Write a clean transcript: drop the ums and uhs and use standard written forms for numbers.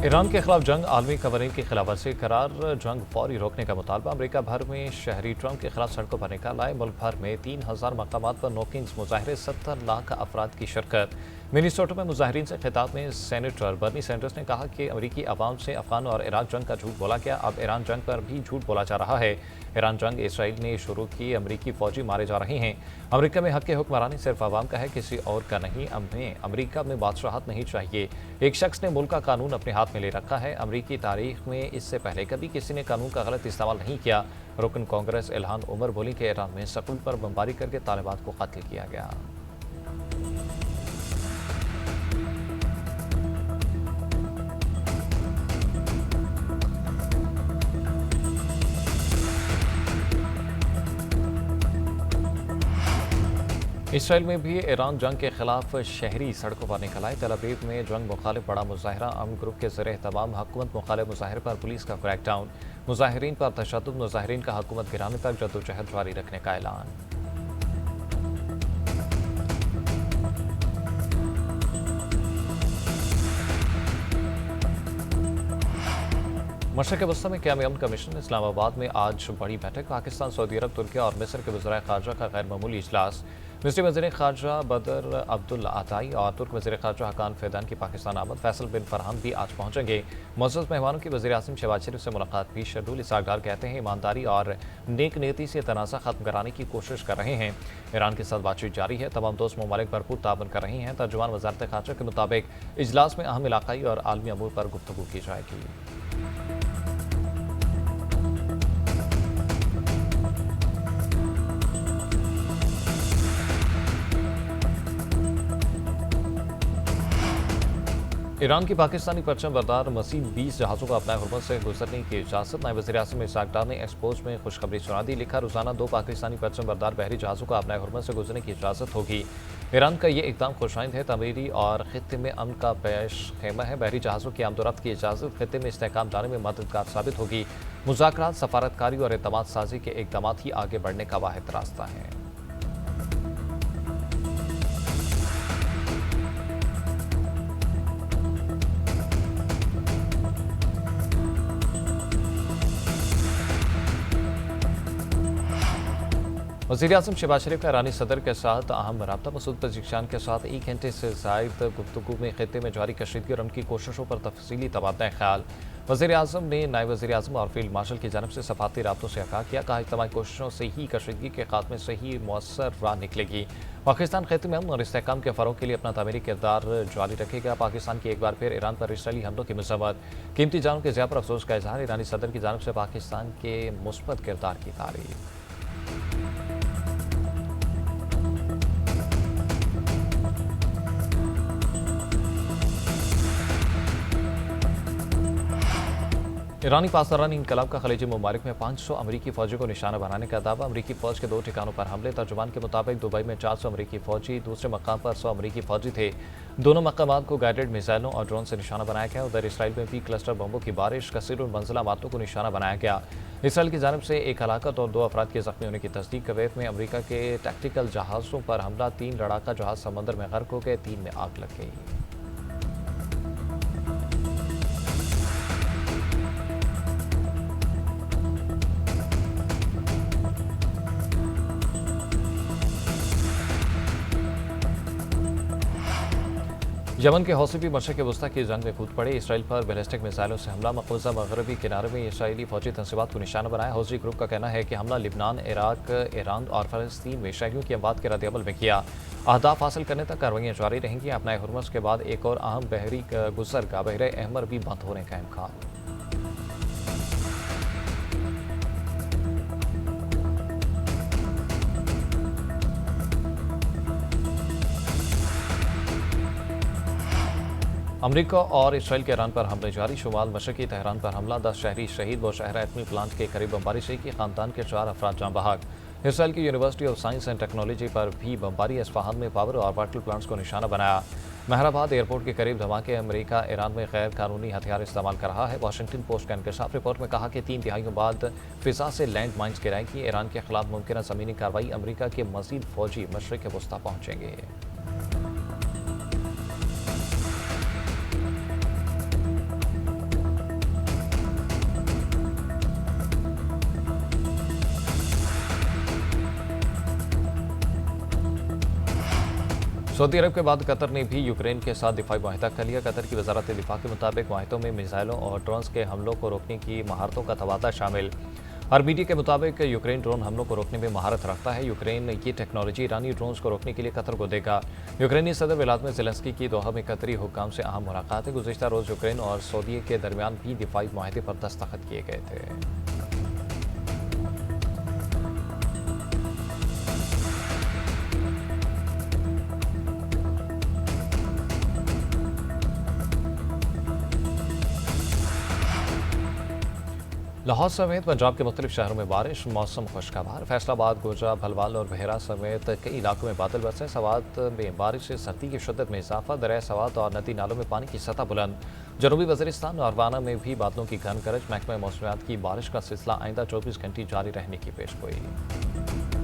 Iran के खिलाफ जंग आलमी कवानीन की खिलाफवर्जी करार जंग फौरी रोकने का मुतालबा। अमरीका भर में शहरी ट्रंप के खिलाफ सड़कों पर निकाल आए। मुल्क भर में 3000 मकामात पर नोकिंग्स मुजाहरे, 70 लाख अफराद की शिरकत। मिनीसोटा में मुजाहरीन से खिताब में सेनेटर बर्नी सैंडर्स ने कहा कि अमरीकी अवाम से अफगान और इराक जंग का झूठ बोला गया, अब ईरान जंग पर भी झूठ बोला जा रहा है। ईरान जंग इसराइल ने शुरू की, अमरीकी फौजी मारे जा रहे हैं। अमरीका में हक के हुक्मरानी सिर्फ अवाम का है, किसी और का नहीं। हमें अमरीका में बादशाहत नहीं चाहिए। एक शख्स ने मुल्क का कानून अपने हाथ में ले रखा है। अमरीकी तारीख में इससे पहले कभी किसी ने कानून का गलत इस्तेमाल नहीं किया। रुकन कांग्रेस इल्हान उमर बोली कि ईरान में स्कूल पर बमबारी करके तालिबान को कत्ल किया गया। इसराइल में भी ईरान जंग के खिलाफ शहरी सड़कों पर निकल आए। तल अवीव में जंग मुखालिफ बड़ा मुजाहरा, अम ग्रुप के ज़रिए तमाम हुकूमत मुखालिफ मुजाहरे पर पुलिस का क्रैकडाउन। मुजाहरीन पर तशद्दुद, मुजाहरीन का हुकूमत गिराने तक जद्दोजहद जारी रखने का ऐलान। मशरक़ वस्ती में क़याम अमन कमीशन इस्लामाबाद में आज बड़ी बैठक। पाकिस्तान, सऊदी अरब, तुर्की और मिस्र के वज़ीर ख़ारजा का गैर मामूली इजलास। मिस्री वज़ीर ख़ारजा बदर अब्दुल्ला अताई और तुर्क वज़ीर ख़ारजा हकान फ़ैदान की पाकिस्तान आमद। फैसल बिन फरहान भी आज पहुँचेंगे। मुअज़्ज़ज़ मेहमानों की वज़ीर आज़म शहबाज शरीफ से मुलाकात भी शेड्यूल। इसाकडार कहते हैं ईमानदारी और नेक नीति से तनाज़ा ख़त्म कराने की कोशिश कर रहे हैं। ईरान के साथ बातचीत जारी है। तमाम दोस्त ममालिक भरपूर ताबन कर रहे हैं। तर्जुमान वज़ारत ख़ारजा के मुताबिक इजलास में अहम इलाक़ाई और आलमी अमूर पर गुफ्तगू की जाएगी। ईरान की पाकिस्तानी परचम बरदार मजीद 20 जहाज़ों को अपना हुर्मत से गुजरने की इजाज़त। नायब वज़ीर आज़म इसाकडार ने एक्सपोज में खुशखबरी सुना दी। लिखा, रोज़ाना 2 पाकिस्तानी परचम बरदार बहरी जहाज़ों को अपना हुर्मत से गुजरने की इजाज़त होगी। ईरान का ये इक़दाम खुशाइंद है, तमीरी और ख़ित्ते में अमन का पेश खेमा है। बहरी जहाज़ों की आमदोरफ्त की इजाज़त ख़ित्ते में इस्तेहकाम लाने में मददगार साबित होगी। मुज़ाकरात, सफारतकारी और एतमाद साजी के इक़दाम ही आगे बढ़ने का वाहिद रास्ता है। वज़ीर आज़म शहबाज शरीफ का ईरानी सदर के साथ अहम रब्ता। मसूद पज़ेश्कियान के साथ 1 घंटे से ज़ायद गुफ्तगू में ख़ित्ते में जारी कशीदगी और उनकी कोशिशों पर तफसीली तबादला ख्याल। वज़ीर आज़म ने नायब वज़ीर आज़म और फील्ड मार्शल की जानब से सफारती राब्तों से आगाह किया। कहा, इज्तिमाई कोशिशों से ही कशीदगी के खात्मे से ही मौसर राह निकलेगी। पाकिस्तान ख़ित्ते में अमन और इस्तेहकाम के फ़रोग़ के लिए अपना तामीरी किरदार जारी रखेगा। पाकिस्तान की एक बार फिर ईरान पर इसराइली हमलों की मज़म्मत। कीमती जानों के ज़िया पर अफसोस का इजहार। ईरानी सदर की जानब से पाकिस्तान के मुस्बत किरदार की तारीफ। ईरानी पासदारानी इनकलाब का खलीजी ममालिक में 500 अमरीकी फ़ौजी को निशाना बनाने का दावा। अमरीकी फ़ौज के 2 ठिकानों पर हमले। तर्जुमान के मुताबिक दुबई में 400 अमरीकी फ़ौजी, दूसरे मकाम पर 100 अमरीकी फ़ौजी थे। दोनों मकामात को गाइडेड मिसाइलों और ड्रोन से निशाना बनाया गया। उधर इसराइल में भी क्लस्टर बम्बों की बारिश, कसीरुल मंजिला इमारतों को निशाना बनाया गया। इसराइल की जानब से 1 हलाकत और 2 अफराद के ज़ख्मी होने की तस्दीक। कुवैत में अमरीका के टैक्टिकल जहाज़ों पर हमला, 3 लड़ाका जहाज़ समंदर में गर्क हो गए, 3 में आग लग गई। यमन के हौसी भी मशरक़ वस्ती की जंग में कूद पड़े। इसराइल पर बैलिस्टिक मिसाइलों से हमला। मक़बूजा मगरबी किनारे में इसराइली फौजी तंसीबात को निशाना बनाया। हौसी ग्रुप का कहना है कि हमला लिबनान, इराक, ईरान और फ़लस्तीन में शहरियों की अमवात के रद्द-ए-अमल में किया। अहदाफ हासिल करने तक कार्रवाइयाँ जारी रहेंगी। अपना हुर्मस के बाद एक और अहम बहरी गुजरगाह बहरे अहमर भी बंद होने का इम्कान। अमरीका और इसराइल के ईरान पर हमले जारी। शुमाल मशरक़ी तेहरान पर हमला, 10 शहरी शहीद। व शहर एटमी प्लांट के करीब बमबारी से की ख़ानदान के 4 अफराद जाँ बहक। इसराइल की university of science and technology पर भी बमबारी। इस्फहान में पावर और वाटर प्लांट्स को निशाना बनाया। महराबाद एयरपोर्ट के करीब धमाके। अमरीका ईरान में गैर कानूनी हथियार इस्तेमाल कर रहा है। वाशिंगटन पोस्ट का इंकशाफ। रिपोर्ट में कहा कि 3 तिहाइयों बाद फिजा से लैंड माइन्स गिराएगी। ईरान के खिलाफ मुमकिन ज़मीनी कार्रवाई। अमरीका के मजीद फौजी मशरक़ वस्ती पहुँचेंगे। सऊदी अरब के बाद कतर ने भी यूक्रेन के साथ दिफाई माहिदा कर लिया। कतर की वजारत दिफा के मुताबिक माहिदों में मिसाइलों और ड्रोन्स के हमलों को रोकने की महारतों का तबादला शामिल। और मीडिया के मुताबिक यूक्रेन ड्रोन हमलों को रोकने में महारत रखता है। यूक्रेन ये टेक्नोलॉजी ईरानी ड्रोन्स को रोकने के लिए कतर को देगा। यूक्रेनी सदर व्लादिमीर ज़ेलेंस्की की दोहा में कतरी हुक्काम से अहम मुलाकात है। गुज़िश्ता रोज़ यूक्रेन और सऊदी के दरमियान भी दिफाई माहिदे पर दस्तखत किए गए थे। लाहौर समेत पंजाब के मुख्तलिफ शहरों में बारिश, मौसम खुशगवार। फैसलाबाद, गोजा, भलवाल और बहेरा समेत कई इलाकों में बादल बरसे। सवात में बारिश से सर्दी की शिद्दत में इजाफा। दरिया सवात और नदी नालों में पानी की सतह बुलंद। जनूबी वज़ीरिस्तान और वाना में भी बादलों की घन गरज। महकमा मौसमियात की बारिश का सिलसिला आइंदा 24 घंटे जारी रहने की पेशगोई।